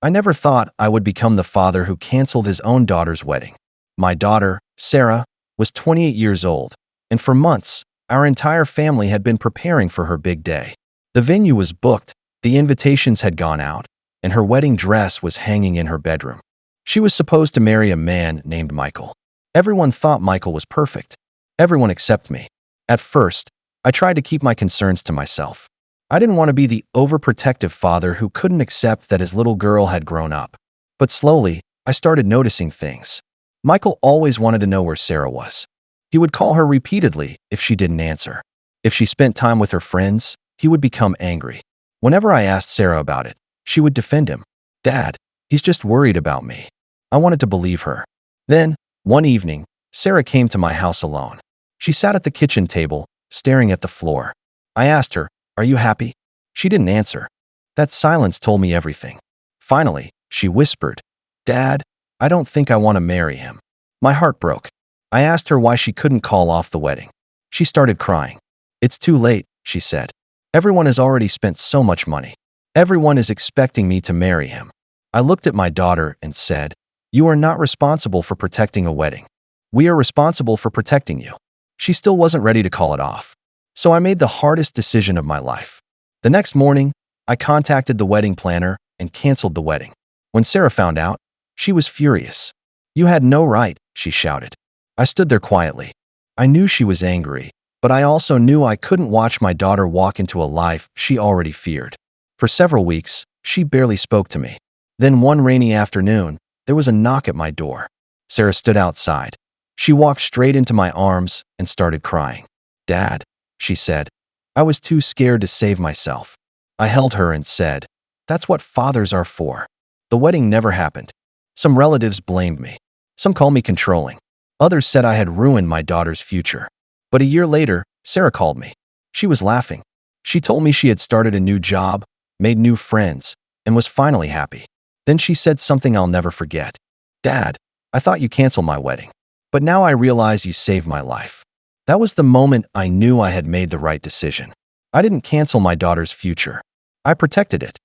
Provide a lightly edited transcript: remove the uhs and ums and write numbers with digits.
I never thought I would become the father who canceled his own daughter's wedding. My daughter, Sarah, was 28 years old, and for months, our entire family had been preparing for her big day. The venue was booked, the invitations had gone out, and her wedding dress was hanging in her bedroom. She was supposed to marry a man named Michael. Everyone thought Michael was perfect. Everyone except me. At first, I tried to keep my concerns to myself. I didn't want to be the overprotective father who couldn't accept that his little girl had grown up. But slowly, I started noticing things. Michael always wanted to know where Sarah was. He would call her repeatedly if she didn't answer. If she spent time with her friends, he would become angry. Whenever I asked Sarah about it, she would defend him. "Dad, he's just worried about me." I wanted to believe her. Then, one evening, Sarah came to my house alone. She sat at the kitchen table, staring at the floor. I asked her, "Are you happy?" She didn't answer. That silence told me everything. Finally, she whispered, "Dad, I don't think I want to marry him." My heart broke. I asked her why she couldn't call off the wedding. She started crying. "It's too late," she said. "Everyone has already spent so much money. Everyone is expecting me to marry him." I looked at my daughter and said, "You are not responsible for protecting a wedding. We are responsible for protecting you." She still wasn't ready to call it off. So I made the hardest decision of my life. The next morning, I contacted the wedding planner and canceled the wedding. When Sarah found out, she was furious. "You had no right," she shouted. I stood there quietly. I knew she was angry, but I also knew I couldn't watch my daughter walk into a life she already feared. For several weeks, she barely spoke to me. Then one rainy afternoon, there was a knock at my door. Sarah stood outside. She walked straight into my arms and started crying. "Dad," she said. I was too scared to save myself. I held her and said, "That's what fathers are for." The wedding never happened. Some relatives blamed me. Some called me controlling. Others said I had ruined my daughter's future. But a year later, Sarah called me. She was laughing. She told me she had started a new job, made new friends, and was finally happy. Then she said something I'll never forget. "Dad, I thought you canceled my wedding, but now I realize you saved my life." That was the moment I knew I had made the right decision. I didn't cancel my daughter's future. I protected it.